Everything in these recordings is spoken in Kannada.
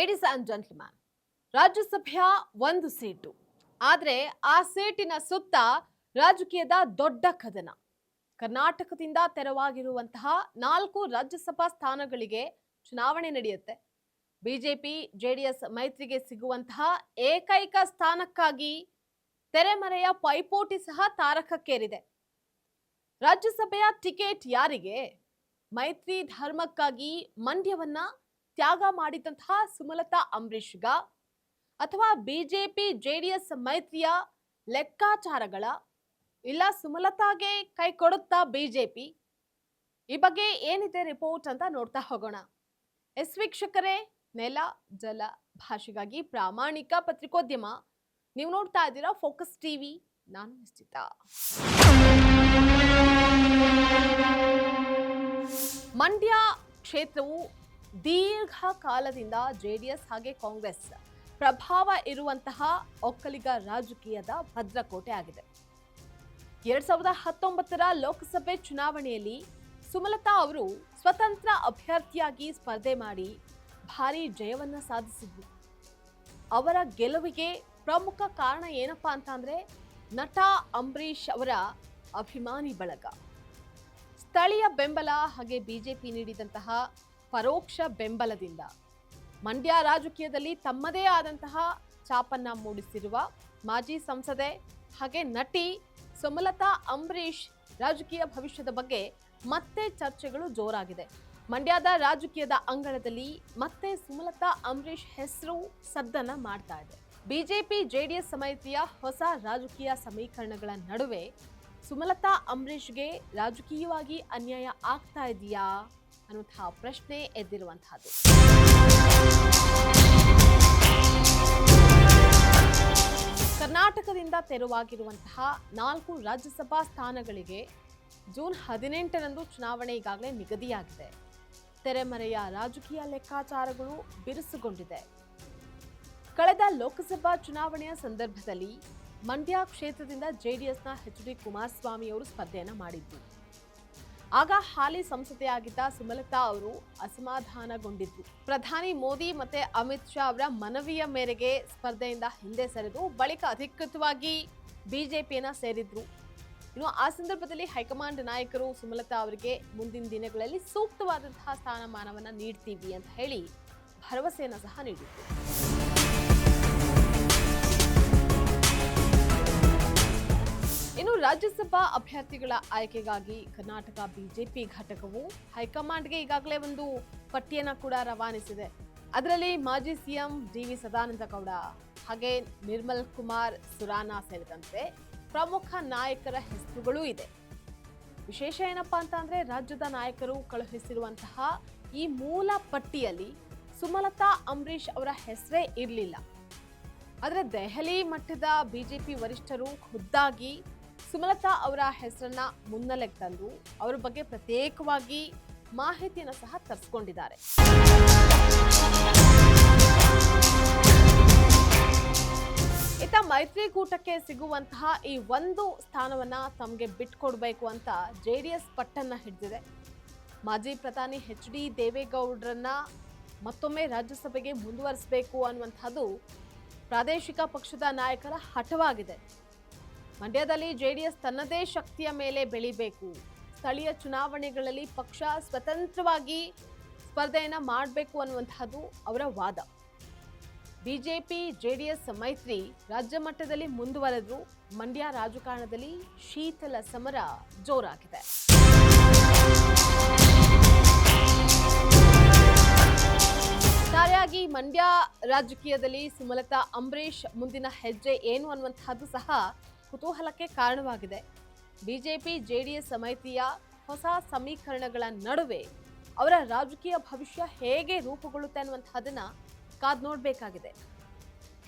ಲೇಡೀಸ್ ಅಂಡ್ ಜೆಂಟ್ಲ್ಮ್ಯಾನ್, ರಾಜ್ಯಸಭೆಯ ಒಂದು ಸೀಟು, ಆದರೆ ಆ ಸೀಟಿನ ಸುತ್ತ ರಾಜಕೀಯದ ದೊಡ್ಡ ಕದನ. ಕರ್ನಾಟಕದಿಂದ ತೆರವಾಗಿರುವಂತಹ 4 ರಾಜ್ಯಸಭಾ ಸ್ಥಾನಗಳಿಗೆ ಚುನಾವಣೆ ನಡೆಯುತ್ತೆ. ಬಿಜೆಪಿ ಜೆಡಿಎಸ್ ಮೈತ್ರಿಗೆ ಸಿಗುವಂತಹ ಏಕೈಕ ಸ್ಥಾನಕ್ಕಾಗಿ ತೆರೆಮರೆಯ ಪೈಪೋಟಿ ಸಹ ತಾರಕಕ್ಕೇರಿದೆ. ರಾಜ್ಯಸಭೆಯ ಟಿಕೆಟ್ ಯಾರಿಗೆ? ಮೈತ್ರಿ ಧರ್ಮಕ್ಕಾಗಿ ಮಂಡ್ಯವನ್ನ ತ್ಯಾಗ ಮಾಡಿದಂತಹ ಸುಮಲತಾ ಅಂಬರೀಷ್ಗ, ಅಥವಾ ಬಿಜೆಪಿ ಜೆಡಿಎಸ್ ಮೈತ್ರಿಯ ಲೆಕ್ಕಾಚಾರಗಳ, ಇಲ್ಲ ಸುಮಲತಾಗೆ ಕೈ ಕೊಡುತ್ತಾ ಬಿಜೆಪಿ? ಈ ಬಗ್ಗೆ ಏನಿದೆ ರಿಪೋರ್ಟ್ ಅಂತ ನೋಡ್ತಾ ಹೋಗೋಣ. ವೀಕ್ಷಕರೇ, ನೆಲ ಜಲ ಭಾಷೆಗಾಗಿ ಪ್ರಾಮಾಣಿಕ ಪತ್ರಿಕೋದ್ಯಮ. ನೀವು ನೋಡ್ತಾ ಇದ್ದೀರಾ ಫೋಕಸ್ ಟಿವಿ. ನಾನು ನಿಶ್ಚಿತ. ಮಂಡ್ಯ ಕ್ಷೇತ್ರವು ದೀರ್ಘ ಕಾಲದಿಂದ ಜೆಡಿಎಸ್ ಹಾಗೆ ಕಾಂಗ್ರೆಸ್ ಪ್ರಭಾವ ಇರುವಂತಹ ಒಕ್ಕಲಿಗ ರಾಜಕೀಯದ ಭದ್ರಕೋಟೆ ಆಗಿದೆ. 2019ರ ಲೋಕಸಭೆ ಚುನಾವಣೆಯಲ್ಲಿ ಸುಮಲತಾ ಅವರು ಸ್ವತಂತ್ರ ಅಭ್ಯರ್ಥಿಯಾಗಿ ಸ್ಪರ್ಧೆ ಮಾಡಿ ಭಾರಿ ಜಯವನ್ನ ಸಾಧಿಸಿದ್ರು. ಅವರ ಗೆಲುವಿಗೆ ಪ್ರಮುಖ ಕಾರಣ ಏನಪ್ಪಾ ಅಂತಂದ್ರೆ ನಟ ಅಂಬರೀಷ್ ಅವರ ಅಭಿಮಾನಿ ಬಳಗ, ಸ್ಥಳೀಯ ಬೆಂಬಲ ಹಾಗೆ ಬಿಜೆಪಿ ನೀಡಿದಂತಹ ಪರೋಕ್ಷ ಬೆಂಬಲದಿಂದ ಮಂಡ್ಯ ರಾಜಕೀಯದಲ್ಲಿ ತಮ್ಮದೇ ಆದಂತಹ ಛಾಪನ್ನ ಮೂಡಿಸಿರುವ ಮಾಜಿ ಸಂಸದೆ ಹಾಗೆ ನಟಿ ಸುಮಲತಾ ಅಂಬರೀಷ್ ರಾಜಕೀಯ ಭವಿಷ್ಯದ ಬಗ್ಗೆ ಮತ್ತೆ ಚರ್ಚೆಗಳು ಜೋರಾಗಿದೆ. ಮಂಡ್ಯದ ರಾಜಕೀಯದ ಅಂಗಳದಲ್ಲಿ ಮತ್ತೆ ಸುಮಲತಾ ಅಂಬರೀಷ್ ಹೆಸರು ಸದ್ದನ್ನ ಮಾಡ್ತಾ ಇದೆ. ಬಿಜೆಪಿ ಜೆಡಿಎಸ್ ಮೈತ್ರಿಯ ಹೊಸ ರಾಜಕೀಯ ಸಮೀಕರಣಗಳ ನಡುವೆ ಸುಮಲತಾ ಅಂಬರೀಷ್ಗೆ ರಾಜಕೀಯವಾಗಿ ಅನ್ಯಾಯ ಆಗ್ತಾ ಇದೆಯಾ ಅನ್ನುವಂತಹ ಪ್ರಶ್ನೆ ಎದ್ದಿರುವಂತಹದ್ದು. ಕರ್ನಾಟಕದಿಂದ ತೆರವಾಗಿರುವಂತಹ 4 ರಾಜ್ಯಸಭಾ ಸ್ಥಾನಗಳಿಗೆ ಜೂನ್ 18ರಂದು ಚುನಾವಣೆ ಈಗಾಗಲೇ ನಿಗದಿಯಾಗಿದೆ. ತೆರೆಮರೆಯ ರಾಜಕೀಯ ಲೆಕ್ಕಾಚಾರಗಳು ಬಿರುಸುಗೊಂಡಿದೆ. ಕಳೆದ ಲೋಕಸಭಾ ಚುನಾವಣೆಯ ಸಂದರ್ಭದಲ್ಲಿ ಮಂಡ್ಯ ಕ್ಷೇತ್ರದಿಂದ ಜೆಡಿಎಸ್ನ ಎಚ್.ಡಿ. ಕುಮಾರಸ್ವಾಮಿ ಅವರು ಸ್ಪರ್ಧೆಯನ್ನ ಮಾಡಿದ್ರು. ಆಗ ಹಾಲಿ ಸಂಸದೆಯಾಗಿದ್ದ ಸುಮಲತಾ ಅವರು ಅಸಮಾಧಾನಗೊಂಡಿದ್ರು. ಪ್ರಧಾನಿ ಮೋದಿ ಮತ್ತೆ ಅಮಿತ್ ಶಾ ಅವರ ಮನವಿಯ ಮೇರೆಗೆ ಸ್ಪರ್ಧೆಯಿಂದ ಹಿಂದೆ ಸರಿದು ಬಳಿಕ ಅಧಿಕೃತವಾಗಿ ಬಿಜೆಪಿಯನ್ನ ಸೇರಿದ್ರು. ಇನ್ನು ಆ ಸಂದರ್ಭದಲ್ಲಿ ಹೈಕಮಾಂಡ್ ನಾಯಕರು ಸುಮಲತಾ ಅವರಿಗೆ ಮುಂದಿನ ದಿನಗಳಲ್ಲಿ ಸೂಕ್ತವಾದಂತಹ ಸ್ಥಾನಮಾನವನ್ನ ನೀಡ್ತೀವಿ ಅಂತ ಹೇಳಿ ಭರವಸೆಯನ್ನ ಸಹ ನೀಡಿದ್ರು. ಇನ್ನು ರಾಜ್ಯಸಭಾ ಅಭ್ಯರ್ಥಿಗಳ ಆಯ್ಕೆಗಾಗಿ ಕರ್ನಾಟಕ ಬಿಜೆಪಿ ಘಟಕವು ಹೈಕಮಾಂಡ್ಗೆ ಈಗಾಗಲೇ ಒಂದು ಪಟ್ಟಿಯನ್ನ ಕೂಡ ರವಾನಿಸಿದೆ. ಅದರಲ್ಲಿ ಮಾಜಿ ಸಿಎಂ ಡಿ.ವಿ. ಸದಾನಂದ ಗೌಡ ಹಾಗೆ ನಿರ್ಮಲ್ ಕುಮಾರ್ ಸುರಾನಾ ಸೇರಿದಂತೆ ಪ್ರಮುಖ ನಾಯಕರ ಹೆಸರುಗಳೂ ಇದೆ. ವಿಶೇಷ ಏನಪ್ಪಾ ಅಂತ ಅಂದ್ರೆ ರಾಜ್ಯದ ನಾಯಕರು ಕಳುಹಿಸಿರುವಂತಹ ಈ ಮೂಲ ಪಟ್ಟಿಯಲ್ಲಿ ಸುಮಲತಾ ಅಂಬರೀಷ್ ಅವರ ಹೆಸರೇ ಇರಲಿಲ್ಲ. ಆದರೆ ದೆಹಲಿ ಮಟ್ಟದ ಬಿಜೆಪಿ ವರಿಷ್ಠರು ಖುದ್ದಾಗಿ ಸುಮಲತಾ ಅವರ ಹೆಸರನ್ನ ಮುನ್ನೆಲೆಗೆ ತಂದು ಅವರ ಬಗ್ಗೆ ಪ್ರತ್ಯೇಕವಾಗಿ ಮಾಹಿತಿಯನ್ನು ಸಹ ತರಿಸಿಕೊಂಡಿದ್ದಾರೆ. ಇತ್ತ ಮೈತ್ರಿಕೂಟಕ್ಕೆ ಸಿಗುವಂತಹ ಈ ಒಂದು ಸ್ಥಾನವನ್ನ ತಮಗೆ ಬಿಟ್ಕೊಡ್ಬೇಕು ಅಂತ ಜೆಡಿಎಸ್ ಪಟ್ಟನ್ನ ಹಿಡಿದಿದೆ. ಮಾಜಿ ಪ್ರಧಾನಿ ಎಚ್.ಡಿ. ದೇವೇಗೌಡರನ್ನ ಮತ್ತೊಮ್ಮೆ ರಾಜ್ಯಸಭೆಗೆ ಮುಂದುವರಿಸಬೇಕು ಅನ್ನುವಂಥದ್ದು ಪ್ರಾದೇಶಿಕ ಪಕ್ಷದ ನಾಯಕರ ಹಠವಾಗಿದೆ. ಮಂಡ್ಯದಲ್ಲಿ ಜೆಡಿಎಸ್ ತನ್ನದೇ ಶಕ್ತಿಯ ಮೇಲೆ ಬೆಳಿಬೇಕು, ಸ್ಥಳೀಯ ಚುನಾವಣೆಗಳಲ್ಲಿ ಪಕ್ಷ ಸ್ವತಂತ್ರವಾಗಿ ಸ್ಪರ್ಧೆಯನ್ನ ಮಾಡಬೇಕು ಅನ್ನುವಂತಹದ್ದು ಅವರ ವಾದ. ಬಿಜೆಪಿ ಜೆಡಿಎಸ್ ಮೈತ್ರಿ ರಾಜ್ಯ ಮಟ್ಟದಲ್ಲಿ ಮುಂದುವರೆದ್ರು ಮಂಡ್ಯ ರಾಜಕಾರಣದಲ್ಲಿ ಶೀತಲ ಸಮರ ಜೋರಾಗಿದೆ. ಒಟ್ಟಾರೆಯಾಗಿ ಮಂಡ್ಯ ರಾಜಕೀಯದಲ್ಲಿ ಸುಮಲತಾ ಅಂಬರೀಷ್ ಮುಂದಿನ ಹೆಜ್ಜೆ ಏನು ಅನ್ನುವಂತಹದ್ದು ಸಹ ಕುತೂಹಲಕ್ಕೆ ಕಾರಣವಾಗಿದೆ. ಬಿಜೆಪಿ ಜೆಡಿಎಸ್ ಮೈತ್ರಿಯ ಹೊಸ ಸಮೀಕರಣಗಳ ನಡುವೆ ಅವರ ರಾಜಕೀಯ ಭವಿಷ್ಯ ಹೇಗೆ ರೂಪುಗೊಳ್ಳುತ್ತೆ ಅನ್ನುವಂತಹದನ್ನ ಕಾದ್ ನೋಡ್ಬೇಕಾಗಿದೆ.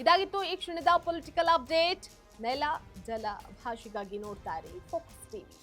ಇದಾಗಿತ್ತು ಈ ಕ್ಷಣದ ಪೊಲಿಟಿಕಲ್ ಅಪ್ಡೇಟ್. ನೆಲ ಜಲ ಭಾಷೆಗಾಗಿ ನೋಡ್ತಾ ಇರಿ ಫೋಕಸ್ ಟಿವಿ.